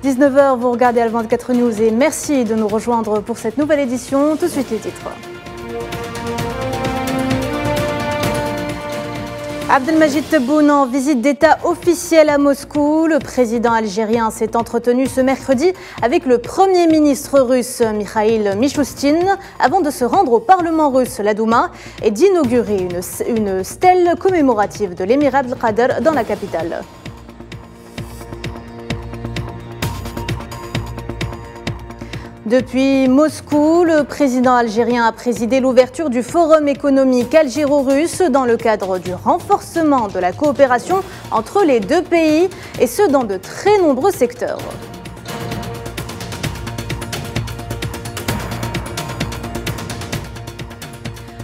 19h, vous regardez Al24 News et merci de nous rejoindre pour cette nouvelle édition. Tout de suite les titres. Abdelmajid Tebboune en visite d'État officielle à Moscou. Le président algérien s'est entretenu ce mercredi avec le Premier ministre russe Mikhail Mishustin avant de se rendre au Parlement russe, la Douma, et d'inaugurer une stèle commémorative de l'émirat Abdelkader dans la capitale. Depuis Moscou, le président algérien a présidé l'ouverture du Forum économique algéro-russe dans le cadre du renforcement de la coopération entre les deux pays, et ce dans de très nombreux secteurs.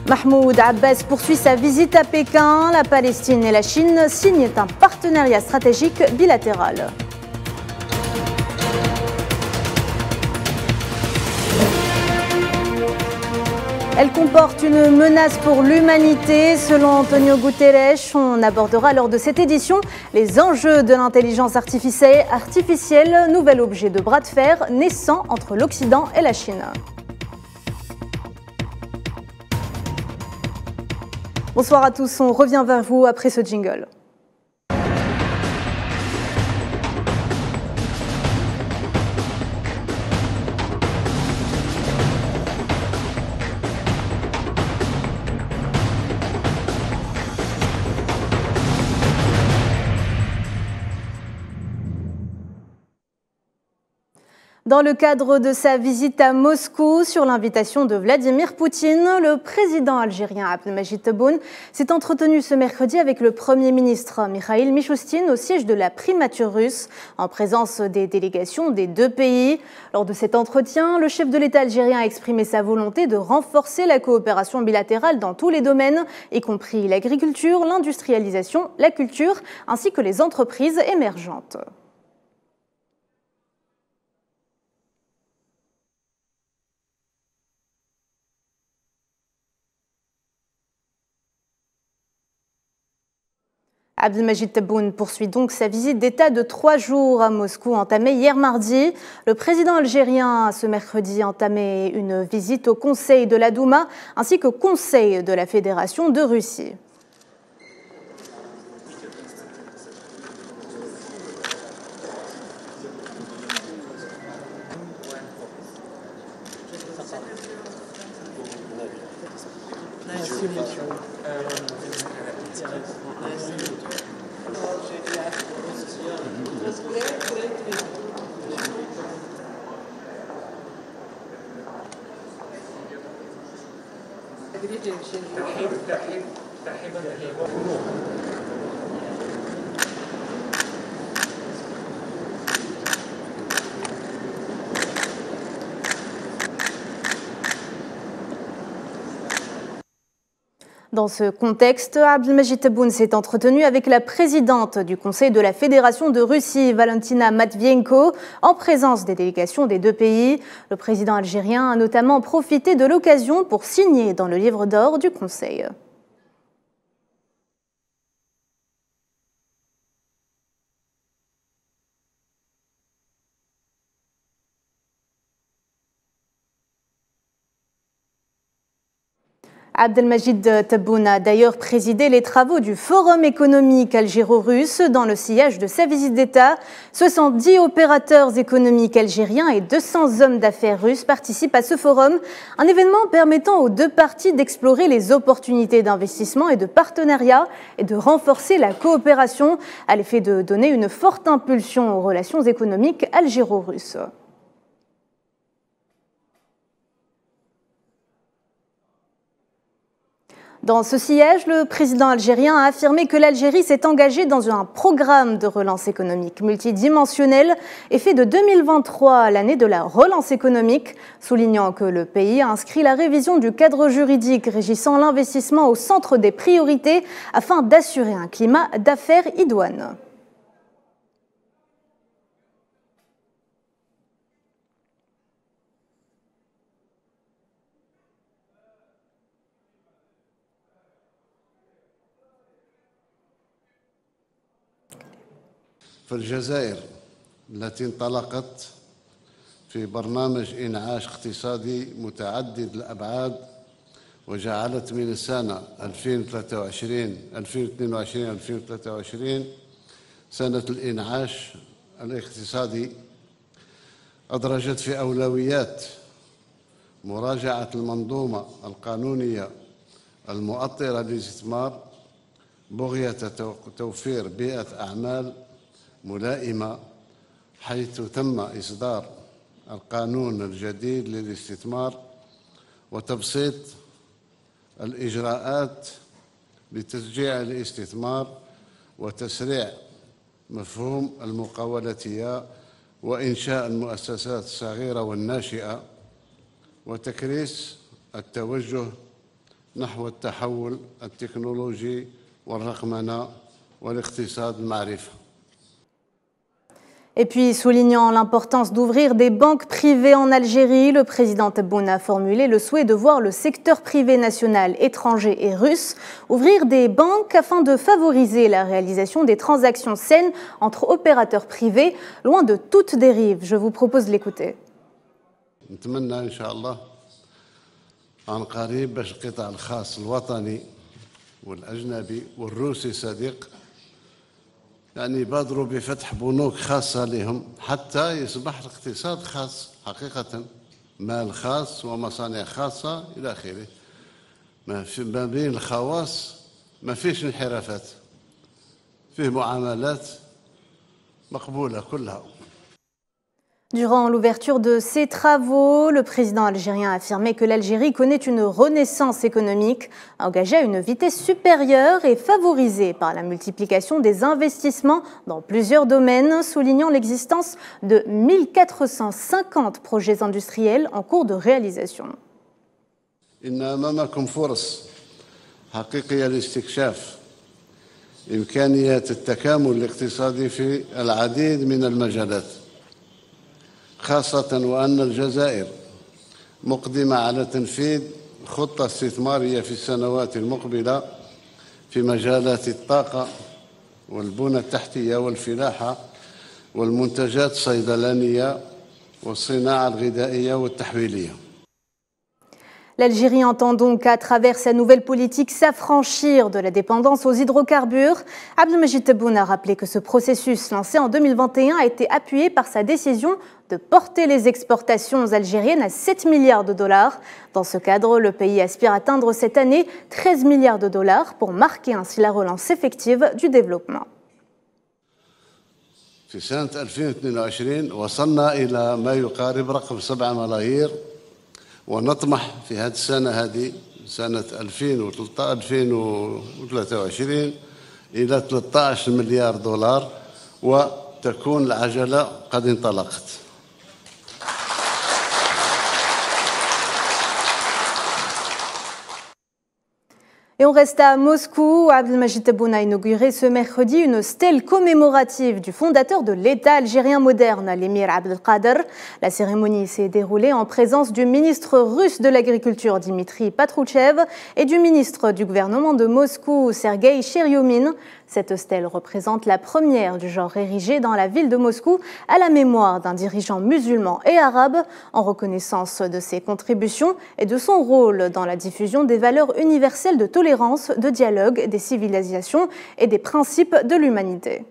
Mahmoud Abbas poursuit sa visite à Pékin. La Palestine et la Chine signent un partenariat stratégique bilatéral. Elle comporte une menace pour l'humanité, selon Antonio Guterres. On abordera lors de cette édition les enjeux de l'intelligence artificielle, nouvel objet de bras de fer naissant entre l'Occident et la Chine. Bonsoir à tous, on revient vers vous après ce jingle. Dans le cadre de sa visite à Moscou, sur l'invitation de Vladimir Poutine, le président algérien Abdelmajid Tebboune s'est entretenu ce mercredi avec le Premier ministre Mikhail Mishustin au siège de la primature russe, en présence des délégations des deux pays. Lors de cet entretien, le chef de l'État algérien a exprimé sa volonté de renforcer la coopération bilatérale dans tous les domaines, y compris l'agriculture, l'industrialisation, la culture, ainsi que les entreprises émergentes. Abdelmajid Tebboune poursuit donc sa visite d'État de 3 jours à Moscou, entamée hier mardi. Le président algérien a ce mercredi entamé une visite au Conseil de la Douma ainsi qu'au Conseil de la Fédération de Russie. Dans ce contexte, Abdelmajid Tebboune s'est entretenu avec la présidente du Conseil de la Fédération de Russie, Valentina Matvienko, en présence des délégations des deux pays. Le président algérien a notamment profité de l'occasion pour signer dans le livre d'or du Conseil. Abdelmajid Tebboune a d'ailleurs présidé les travaux du Forum économique algéro-russe dans le sillage de sa visite d'État. 70 opérateurs économiques algériens et 200 hommes d'affaires russes participent à ce forum, un événement permettant aux deux parties d'explorer les opportunités d'investissement et de partenariat et de renforcer la coopération à l'effet de donner une forte impulsion aux relations économiques algéro-russes. Dans ce sillage, le président algérien a affirmé que l'Algérie s'est engagée dans un programme de relance économique multidimensionnel et fait de 2023 l'année de la relance économique, soulignant que le pays a inscrit la révision du cadre juridique régissant l'investissement au centre des priorités afin d'assurer un climat d'affaires idoine. في الجزائر التي انطلقت في برنامج إنعاش اقتصادي متعدد الأبعاد وجعلت من السنة 2022-2023 سنة الإنعاش الاقتصادي، أدرجت في أولويات مراجعة المنظومة القانونية المؤطرة للاستثمار بغية توفير بيئة أعمال ملائمة، حيث تم إصدار القانون الجديد للاستثمار وتبسيط الإجراءات لتشجيع الاستثمار وتسريع مفهوم المقاولاتية وإنشاء المؤسسات الصغيرة والناشئة وتكريس التوجه نحو التحول التكنولوجي والرقمنة والاقتصاد المعرفة. Et puis, soulignant l'importance d'ouvrir des banques privées en Algérie, le président Tebboune a formulé le souhait de voir le secteur privé national, étranger et russe ouvrir des banques afin de favoriser la réalisation des transactions saines entre opérateurs privés, loin de toute dérive. Je vous propose de l'écouter. نتمنى إن شاء الله عن قريب باش القطاع الخاص الوطني والأجنبي والروسي صديق يعني يبادروا بفتح بنوك خاصة لهم حتى يصبح الاقتصاد خاص حقيقة، مال خاص ومصانع خاصة إلى آخره. ما بين الخواص ما فيش انحرافات، فيه معاملات مقبولة كلها. Durant l'ouverture de ces travaux, le président algérien a affirmé que l'Algérie connaît une renaissance économique, engagée à une vitesse supérieure et favorisée par la multiplication des investissements dans plusieurs domaines, soulignant l'existence de 1450 projets industriels en cours de réalisation. إن أمامكم فرص حقيقية لاستكشاف إمكانيات التكامل الاقتصادي في العديد من المجالات، خاصة وأن الجزائر مقدمة على تنفيذ خطة استثمارية في السنوات المقبلة في مجالات الطاقة والبنى التحتية والفلاحة والمنتجات الصيدلانية والصناعة الغذائية والتحويلية. L'Algérie entend donc, à travers sa nouvelle politique, s'affranchir de la dépendance aux hydrocarbures. Abdelmajid Tebboune a rappelé que ce processus lancé en 2021 a été appuyé par sa décision de porter les exportations algériennes à 7 milliards de dollars. Dans ce cadre, le pays aspire à atteindre cette année 13 milliards de dollars pour marquer ainsi la relance effective du développement. في سنة 2022 وصلنا إلى ما يقارب رقم 7 ملايير، ونطمح في هذه السنة هذه سنة 2023 إلى 13 مليار دولار وتكون العجلة قد انطلقت. Et on reste à Moscou. Abdelmajid Tebboune a inauguré ce mercredi une stèle commémorative du fondateur de l'État algérien moderne, l'émir Abdelkader. La cérémonie s'est déroulée en présence du ministre russe de l'Agriculture, Dimitri Patrouchev, et du ministre du gouvernement de Moscou, Sergueï Cheriomin. Cette stèle représente la première du genre érigée dans la ville de Moscou à la mémoire d'un dirigeant musulman et arabe, en reconnaissance de ses contributions et de son rôle dans la diffusion des valeurs universelles de tolérance, de dialogue, des civilisations et des principes de l'humanité.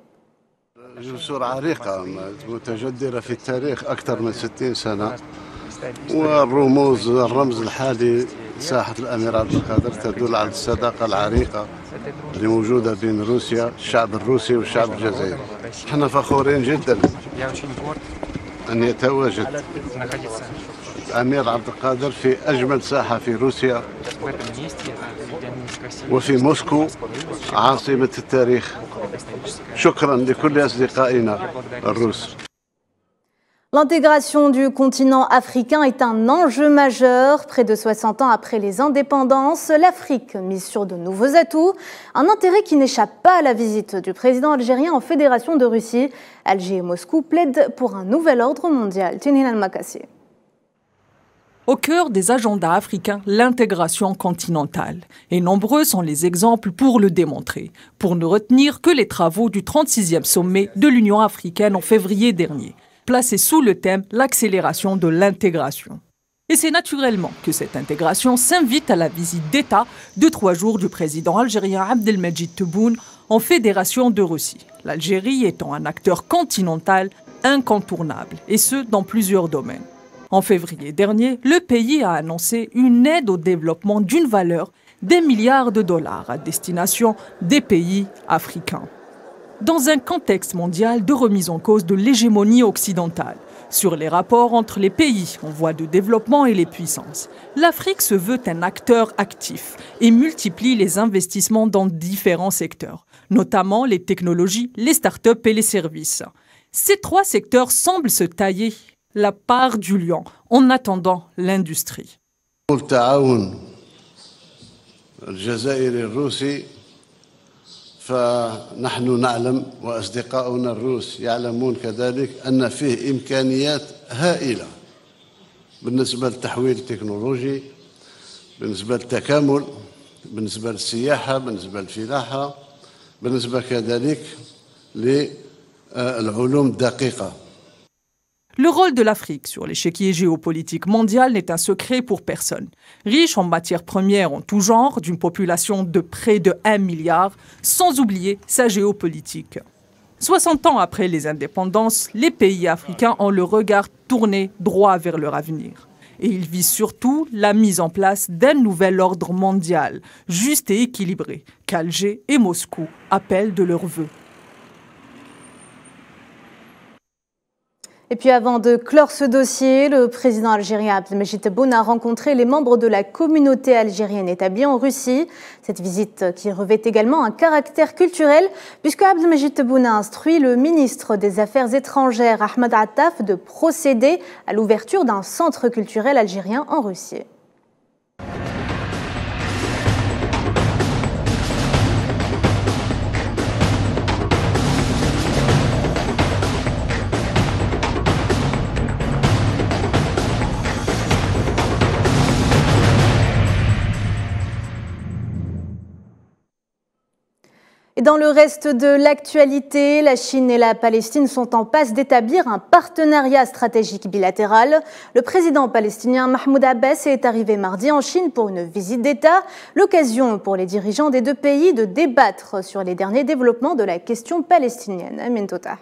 جسور عريقة متجدرة في التاريخ أكثر من 60 سنة، الرمز الحالي ساحة الأمير عبد القادر تدل على الصداقة العريقة اللي موجودة بين روسيا، الشعب الروسي والشعب الجزائري. احنا فخورين جدا أن يتواجد الأمير عبد القادر في أجمل ساحة في روسيا وفي موسكو عاصمة التاريخ. شكرا لكل أصدقائنا الروس. L'intégration du continent africain est un enjeu majeur. Près de 60 ans après les indépendances, l'Afrique mise sur de nouveaux atouts. Un intérêt qui n'échappe pas à la visite du président algérien en Fédération de Russie. Alger et Moscou plaident pour un nouvel ordre mondial. Tinhin al-Makassi. Au cœur des agendas africains, l'intégration continentale. Et nombreux sont les exemples pour le démontrer, pour ne retenir que les travaux du 36e sommet de l'Union africaine en février dernier, placé sous le thème « L'accélération de l'intégration ». Et c'est naturellement que cette intégration s'invite à la visite d'État de 3 jours du président algérien Abdelmajid Tebboune en Fédération de Russie, l'Algérie étant un acteur continental incontournable, et ce dans plusieurs domaines. En février dernier, le pays a annoncé une aide au développement d'une valeur des milliards de dollars à destination des pays africains. Dans un contexte mondial de remise en cause de l'hégémonie occidentale sur les rapports entre les pays en voie de développement et les puissances, l'Afrique se veut un acteur actif et multiplie les investissements dans différents secteurs, notamment les technologies, les startups et les services. Ces 3 secteurs semblent se tailler la part du lion en attendant l'industrie. فنحن نعلم وأصدقاؤنا الروس يعلمون كذلك أن فيه إمكانيات هائلة بالنسبة للتحويل التكنولوجي، بالنسبة للتكامل، بالنسبة للسياحة، بالنسبة للفلاحة، بالنسبة كذلك للعلوم الدقيقة. Le rôle de l'Afrique sur l'échiquier géopolitique mondial n'est un secret pour personne. Riche en matières premières en tout genre, d'une population de près de 1 milliard, sans oublier sa géopolitique. 60 ans après les indépendances, les pays africains ont le regard tourné droit vers leur avenir. Et ils visent surtout la mise en place d'un nouvel ordre mondial, juste et équilibré, qu'Alger et Moscou appellent de leur vœu. Et puis avant de clore ce dossier, le président algérien Abdelmajid Tebboune a rencontré les membres de la communauté algérienne établie en Russie. Cette visite qui revêt également un caractère culturel puisque Abdelmajid Tebboune a instruit le ministre des Affaires étrangères Ahmed Attaf de procéder à l'ouverture d'un centre culturel algérien en Russie. Et dans le reste de l'actualité, la Chine et la Palestine sont en passe d'établir un partenariat stratégique bilatéral. Le président palestinien Mahmoud Abbas est arrivé mardi en Chine pour une visite d'État, l'occasion pour les dirigeants des 2 pays de débattre sur les derniers développements de la question palestinienne. Amin Tota.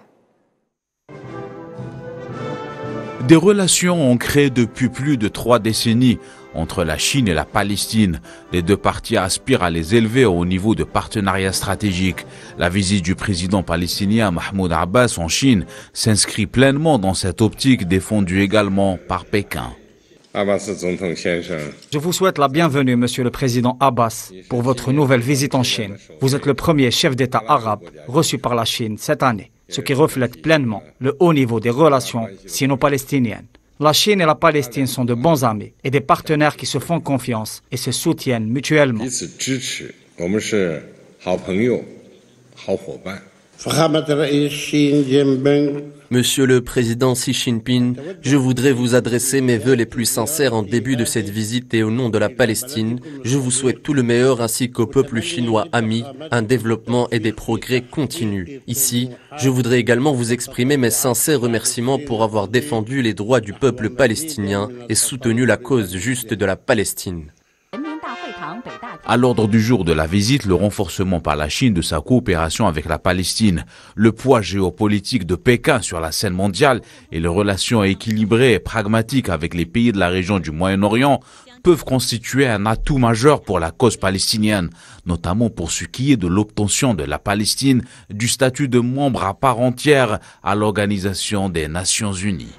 Des relations ont créé depuis plus de 3 décennies entre la Chine et la Palestine. Les 2 parties aspirent à les élever au niveau de partenariat stratégique. La visite du président palestinien Mahmoud Abbas en Chine s'inscrit pleinement dans cette optique défendue également par Pékin. Je vous souhaite la bienvenue, Monsieur le Président Abbas, pour votre nouvelle visite en Chine. Vous êtes le premier chef d'État arabe reçu par la Chine cette année, ce qui reflète pleinement le haut niveau des relations sino-palestiniennes. La Chine et la Palestine sont de bons amis et des partenaires qui se font confiance et se soutiennent mutuellement. Monsieur le Président Xi Jinping, je voudrais vous adresser mes vœux les plus sincères en début de cette visite et au nom de la Palestine. Je vous souhaite tout le meilleur ainsi qu'au peuple chinois ami, un développement et des progrès continus. Ici, je voudrais également vous exprimer mes sincères remerciements pour avoir défendu les droits du peuple palestinien et soutenu la cause juste de la Palestine. À l'ordre du jour de la visite, le renforcement par la Chine de sa coopération avec la Palestine, le poids géopolitique de Pékin sur la scène mondiale et les relations équilibrées et pragmatiques avec les pays de la région du Moyen-Orient peuvent constituer un atout majeur pour la cause palestinienne, notamment pour ce qui est de l'obtention de la Palestine du statut de membre à part entière à l'Organisation des Nations Unies.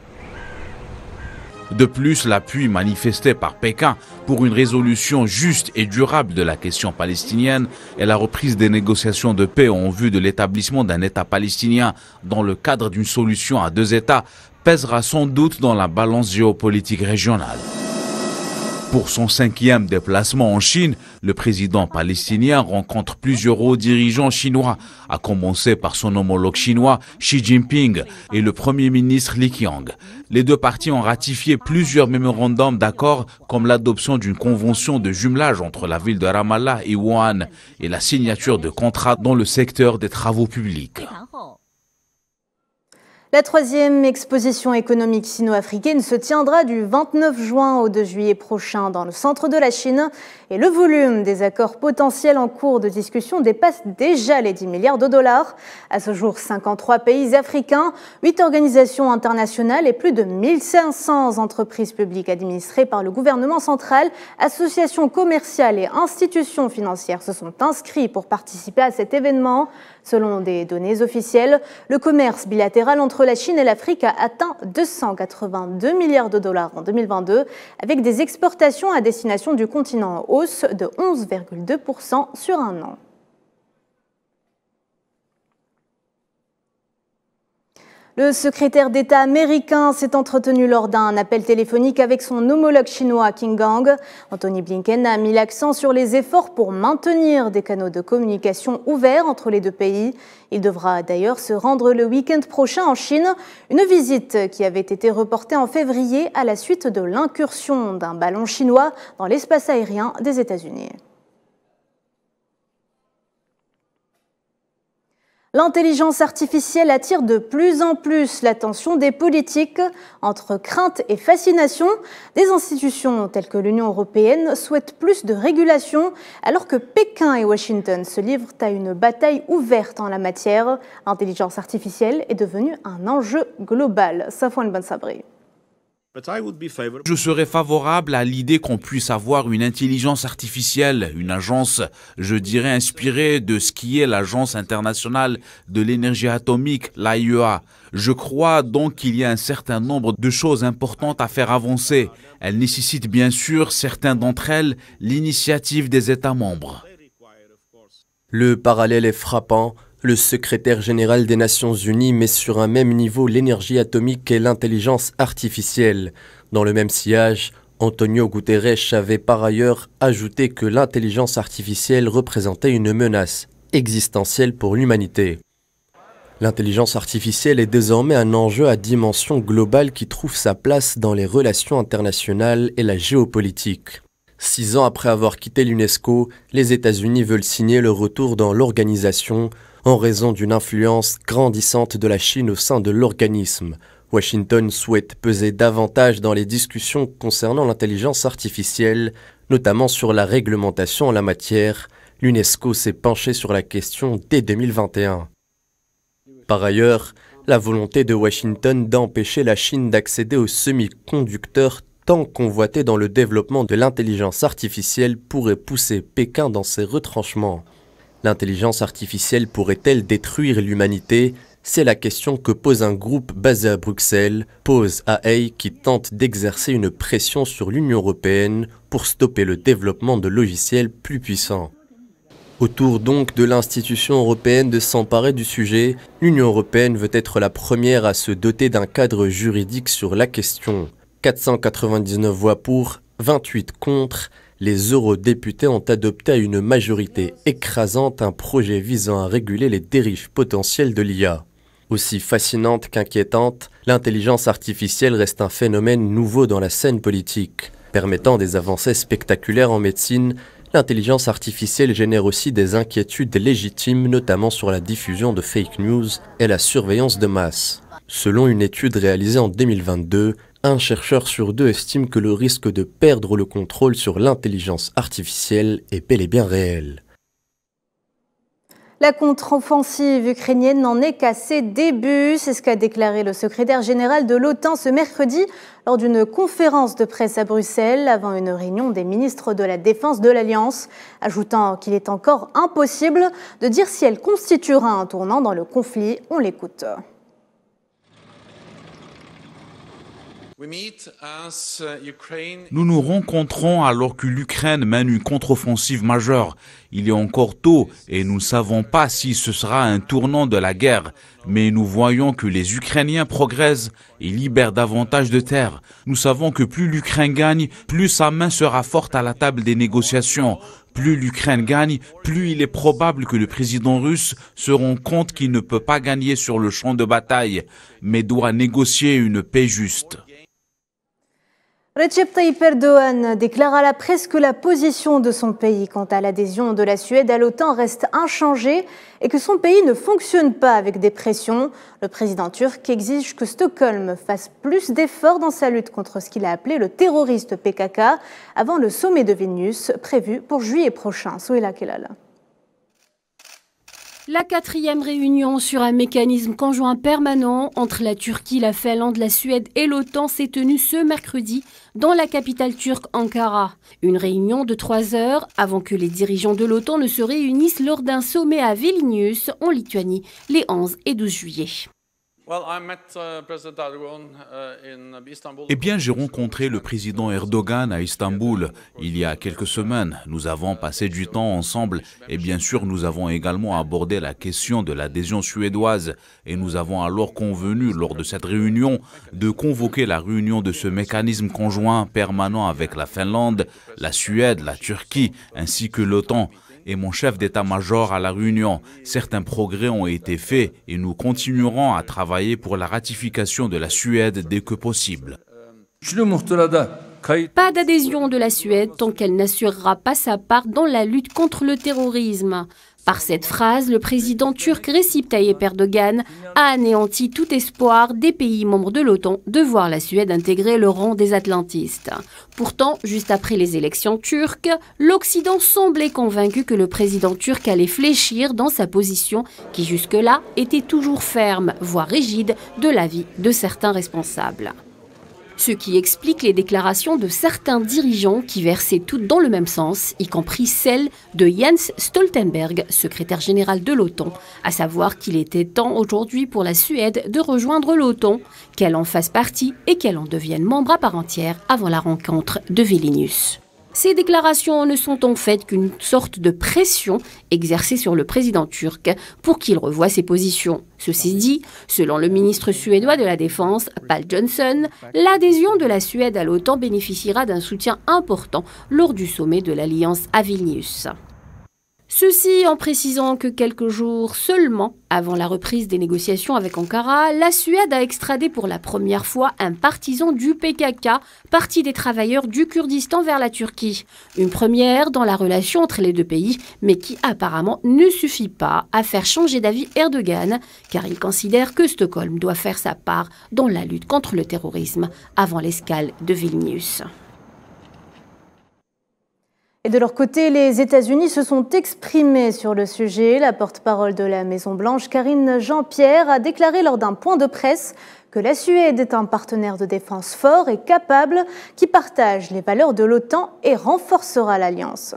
De plus, l'appui manifesté par Pékin pour une résolution juste et durable de la question palestinienne et la reprise des négociations de paix en vue de l'établissement d'un État palestinien dans le cadre d'une solution à 2 États pèsera sans doute dans la balance géopolitique régionale. Pour son 5e déplacement en Chine, le président palestinien rencontre plusieurs hauts dirigeants chinois, à commencer par son homologue chinois Xi Jinping et le premier ministre Li Qiang. Les deux parties ont ratifié plusieurs mémorandums d'accord, comme l'adoption d'une convention de jumelage entre la ville de Ramallah et Wuhan et la signature de contrats dans le secteur des travaux publics. La 3e exposition économique sino-africaine se tiendra du 29 juin au 2 juillet prochain dans le centre de la Chine et le volume des accords potentiels en cours de discussion dépasse déjà les 10 milliards de dollars. À ce jour, 53 pays africains, 8 organisations internationales et plus de 1500 entreprises publiques administrées par le gouvernement central, associations commerciales et institutions financières se sont inscrits pour participer à cet événement. Selon des données officielles, le commerce bilatéral entre la Chine et l'Afrique a atteint 282 milliards de dollars en 2022, avec des exportations à destination du continent en hausse de 11,2% sur un an. Le secrétaire d'État américain s'est entretenu lors d'un appel téléphonique avec son homologue chinois Qin Gang. Anthony Blinken a mis l'accent sur les efforts pour maintenir des canaux de communication ouverts entre les deux pays. Il devra d'ailleurs se rendre le week-end prochain en Chine, une visite qui avait été reportée en février à la suite de l'incursion d'un ballon chinois dans l'espace aérien des États-Unis. L'intelligence artificielle attire de plus en plus l'attention des politiques. Entre crainte et fascination, des institutions telles que l'Union européenne souhaitent plus de régulation, alors que Pékin et Washington se livrent à une bataille ouverte en la matière. L'intelligence artificielle est devenue un enjeu global. Safwan Ben Sabri. Je serais favorable à l'idée qu'on puisse avoir une intelligence artificielle, une agence, je dirais, inspirée de ce qui est l'Agence internationale de l'énergie atomique, l'AIEA. Je crois donc qu'il y a un certain nombre de choses importantes à faire avancer. Elles nécessitent bien sûr, certaines d'entre elles, l'initiative des États membres. Le parallèle est frappant. Le secrétaire général des Nations Unies met sur un même niveau l'énergie atomique et l'intelligence artificielle. Dans le même sillage, Antonio Guterres avait par ailleurs ajouté que l'intelligence artificielle représentait une menace existentielle pour l'humanité. L'intelligence artificielle est désormais un enjeu à dimension globale qui trouve sa place dans les relations internationales et la géopolitique. 6 ans après avoir quitté l'UNESCO, les États-Unis veulent signer le retour dans l'organisation en raison d'une influence grandissante de la Chine au sein de l'organisme. Washington souhaite peser davantage dans les discussions concernant l'intelligence artificielle, notamment sur la réglementation en la matière. L'UNESCO s'est penché sur la question dès 2021. Par ailleurs, la volonté de Washington d'empêcher la Chine d'accéder aux semi-conducteurs tant convoités dans le développement de l'intelligence artificielle pourrait pousser Pékin dans ses retranchements. L'intelligence artificielle pourrait-elle détruire l'humanité? C'est la question que pose un groupe basé à Bruxelles, Pause AI, qui tente d'exercer une pression sur l'Union européenne pour stopper le développement de logiciels plus puissants. Autour donc de l'institution européenne de s'emparer du sujet, l'Union européenne veut être la première à se doter d'un cadre juridique sur la question. 499 voix pour, 28 contre. Les eurodéputés ont adopté à une majorité écrasante un projet visant à réguler les dérives potentielles de l'IA. Aussi fascinante qu'inquiétante, l'intelligence artificielle reste un phénomène nouveau dans la scène politique. Permettant des avancées spectaculaires en médecine, l'intelligence artificielle génère aussi des inquiétudes légitimes, notamment sur la diffusion de fake news et la surveillance de masse. Selon une étude réalisée en 2022, un chercheur sur 2 estime que le risque de perdre le contrôle sur l'intelligence artificielle est bel et bien réel. La contre-offensive ukrainienne n'en est qu'à ses débuts, c'est ce qu'a déclaré le secrétaire général de l'OTAN ce mercredi lors d'une conférence de presse à Bruxelles avant une réunion des ministres de la Défense de l'Alliance, ajoutant qu'il est encore impossible de dire si elle constituera un tournant dans le conflit. On l'écoute. Nous nous rencontrons alors que l'Ukraine mène une contre-offensive majeure. Il est encore tôt et nous ne savons pas si ce sera un tournant de la guerre. Mais nous voyons que les Ukrainiens progressent et libèrent davantage de terres. Nous savons que plus l'Ukraine gagne, plus sa main sera forte à la table des négociations. Plus l'Ukraine gagne, plus il est probable que le président russe se rende compte qu'il ne peut pas gagner sur le champ de bataille, mais doit négocier une paix juste. Recep Tayyip Erdogan déclare à la presse que la position de son pays quant à l'adhésion de la Suède à l'OTAN reste inchangée et que son pays ne fonctionne pas avec des pressions. Le président turc exige que Stockholm fasse plus d'efforts dans sa lutte contre ce qu'il a appelé le terroriste PKK avant le sommet de Vilnius prévu pour juillet prochain. Souhela Kelal. La 4e réunion sur un mécanisme conjoint permanent entre la Turquie, la Finlande, la Suède et l'OTAN s'est tenue ce mercredi dans la capitale turque Ankara. Une réunion de 3 heures avant que les dirigeants de l'OTAN ne se réunissent lors d'un sommet à Vilnius, en Lituanie, les 11 et 12 juillet. Eh bien, j'ai rencontré le président Erdogan à Istanbul il y a quelques semaines. Nous avons passé du temps ensemble et bien sûr, nous avons également abordé la question de l'adhésion suédoise. Et nous avons alors convenu, lors de cette réunion, de convoquer la réunion de ce mécanisme conjoint permanent avec la Finlande, la Suède, la Turquie ainsi que l'OTAN. Et mon chef d'état-major à la réunion. Certains progrès ont été faits et nous continuerons à travailler pour la ratification de la Suède dès que possible. Pas d'adhésion de la Suède tant qu'elle n'assurera pas sa part dans la lutte contre le terrorisme. Par cette phrase, le président turc Recep Tayyip Erdogan a anéanti tout espoir des pays membres de l'OTAN de voir la Suède intégrer le rang des atlantistes. Pourtant, juste après les élections turques, l'Occident semblait convaincu que le président turc allait fléchir dans sa position qui jusque-là était toujours ferme, voire rigide, de l'avis de certains responsables. Ce qui explique les déclarations de certains dirigeants qui versaient toutes dans le même sens, y compris celle de Jens Stoltenberg, secrétaire général de l'OTAN, à savoir qu'il était temps aujourd'hui pour la Suède de rejoindre l'OTAN, qu'elle en fasse partie et qu'elle en devienne membre à part entière avant la rencontre de Vilnius. Ces déclarations ne sont en fait qu'une sorte de pression exercée sur le président turc pour qu'il revoie ses positions. Ceci dit, selon le ministre suédois de la Défense, Pål Jonson, l'adhésion de la Suède à l'OTAN bénéficiera d'un soutien important lors du sommet de l'Alliance à Vilnius. Ceci en précisant que quelques jours seulement avant la reprise des négociations avec Ankara, la Suède a extradé pour la première fois un partisan du PKK, parti des travailleurs du Kurdistan vers la Turquie. Une première dans la relation entre les deux pays, mais qui apparemment ne suffit pas à faire changer d'avis Erdogan, car il considère que Stockholm doit faire sa part dans la lutte contre le terrorisme avant l'escale de Vilnius. Et de leur côté, les États-Unis se sont exprimés sur le sujet. La porte-parole de la Maison-Blanche, Karine Jean-Pierre, a déclaré lors d'un point de presse que la Suède est un partenaire de défense fort et capable qui partage les valeurs de l'OTAN et renforcera l'alliance.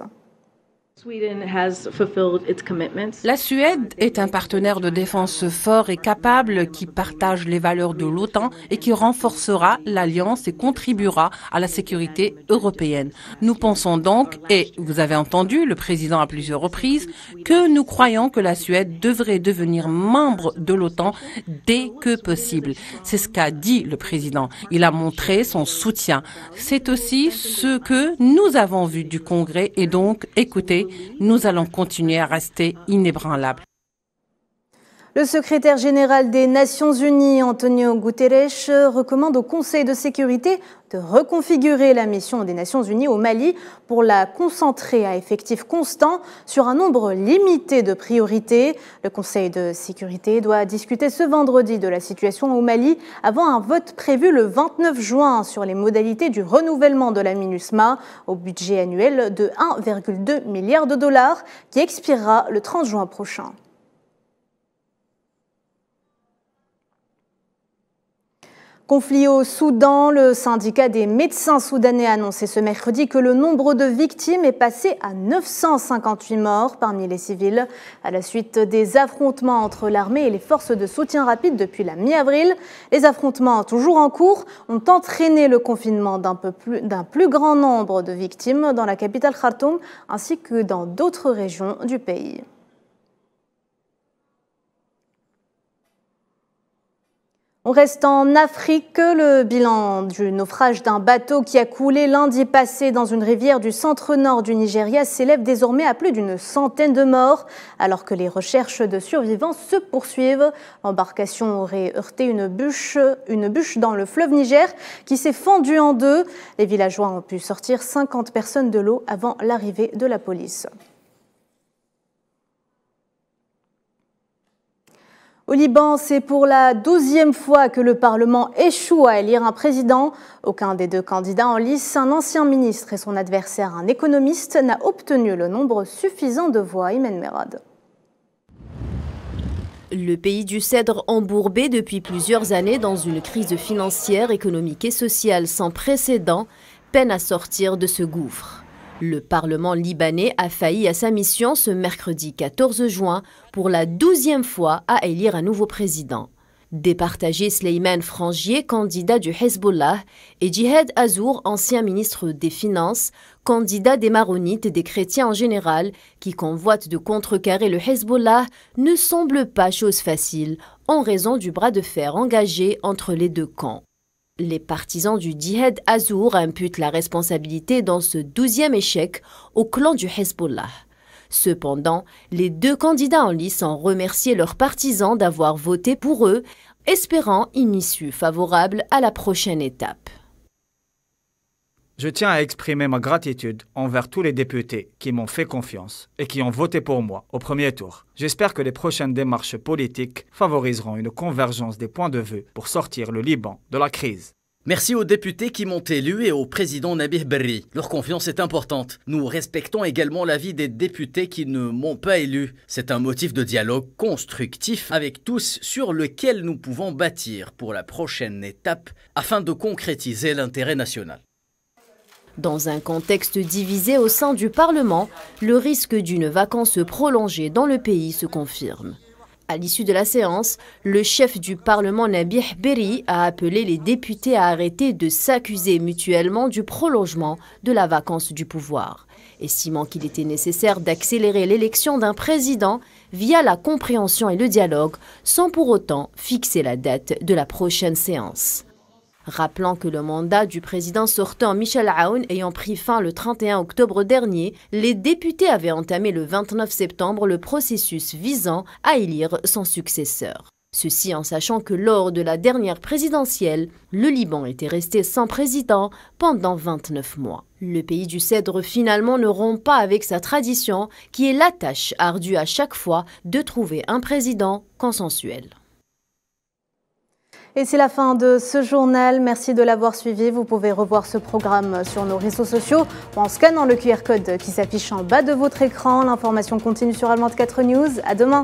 La Suède est un partenaire de défense fort et capable qui partage les valeurs de l'OTAN et qui renforcera l'alliance et contribuera à la sécurité européenne. Nous pensons donc, et vous avez entendu le président à plusieurs reprises, que nous croyons que la Suède devrait devenir membre de l'OTAN dès que possible. C'est ce qu'a dit le président. Il a montré son soutien. C'est aussi ce que nous avons vu du Congrès et donc, écoutez, nous allons continuer à rester inébranlables. Le secrétaire général des Nations Unies, Antonio Guterres, recommande au Conseil de sécurité de reconfigurer la mission des Nations Unies au Mali pour la concentrer à effectif constant sur un nombre limité de priorités. Le Conseil de sécurité doit discuter ce vendredi de la situation au Mali avant un vote prévu le 29 juin sur les modalités du renouvellement de la MINUSMA au budget annuel de 1,2 milliard de dollars qui expirera le 30 juin prochain. Conflit au Soudan, le syndicat des médecins soudanais a annoncé ce mercredi que le nombre de victimes est passé à 958 morts parmi les civils, à la suite des affrontements entre l'armée et les forces de soutien rapide depuis la mi-avril. Les affrontements toujours en cours ont entraîné le confinement d'un plus grand nombre de victimes dans la capitale Khartoum ainsi que dans d'autres régions du pays. On reste en Afrique. Le bilan du naufrage d'un bateau qui a coulé lundi passé dans une rivière du centre-nord du Nigeria s'élève désormais à plus d'une centaine de morts, alors que les recherches de survivants se poursuivent. L'embarcation aurait heurté une bûche dans le fleuve Niger qui s'est fendue en deux. Les villageois ont pu sortir 50 personnes de l'eau avant l'arrivée de la police. Au Liban, c'est pour la 12e fois que le Parlement échoue à élire un président. Aucun des deux candidats en lice, un ancien ministre et son adversaire, un économiste, n'a obtenu le nombre suffisant de voix. Imen Merad. Le pays du Cèdre embourbé depuis plusieurs années dans une crise financière, économique et sociale sans précédent, peine à sortir de ce gouffre. Le Parlement libanais a failli à sa mission ce mercredi 14 juin pour la 12e fois à élire un nouveau président. Départagé Sleiman Frangier, candidat du Hezbollah, et Djihad Azour, ancien ministre des Finances, candidat des Maronites et des chrétiens en général, qui convoitent de contrecarrer le Hezbollah, ne semble pas chose facile en raison du bras de fer engagé entre les deux camps. Les partisans du Djihad Azour imputent la responsabilité dans ce 12e échec au clan du Hezbollah. Cependant, les deux candidats en lice ont remercié leurs partisans d'avoir voté pour eux, espérant une issue favorable à la prochaine étape. Je tiens à exprimer ma gratitude envers tous les députés qui m'ont fait confiance et qui ont voté pour moi au premier tour. J'espère que les prochaines démarches politiques favoriseront une convergence des points de vue pour sortir le Liban de la crise. Merci aux députés qui m'ont élu et au président Nabih Berri. Leur confiance est importante. Nous respectons également l'avis des députés qui ne m'ont pas élu. C'est un motif de dialogue constructif avec tous sur lequel nous pouvons bâtir pour la prochaine étape afin de concrétiser l'intérêt national. Dans un contexte divisé au sein du Parlement, le risque d'une vacance prolongée dans le pays se confirme. À l'issue de la séance, le chef du Parlement Nabih Berri a appelé les députés à arrêter de s'accuser mutuellement du prolongement de la vacance du pouvoir, estimant qu'il était nécessaire d'accélérer l'élection d'un président via la compréhension et le dialogue, sans pour autant fixer la date de la prochaine séance. Rappelant que le mandat du président sortant Michel Aoun ayant pris fin le 31 octobre dernier, les députés avaient entamé le 29 septembre le processus visant à élire son successeur. Ceci en sachant que lors de la dernière présidentielle, le Liban était resté sans président pendant 29 mois. Le pays du Cèdre finalement ne rompt pas avec sa tradition qui est la tâche ardue à chaque fois de trouver un président consensuel. Et c'est la fin de ce journal. Merci de l'avoir suivi. Vous pouvez revoir ce programme sur nos réseaux sociaux ou en scannant le QR code qui s'affiche en bas de votre écran. L'information continue sur Allemande 4 News. À demain.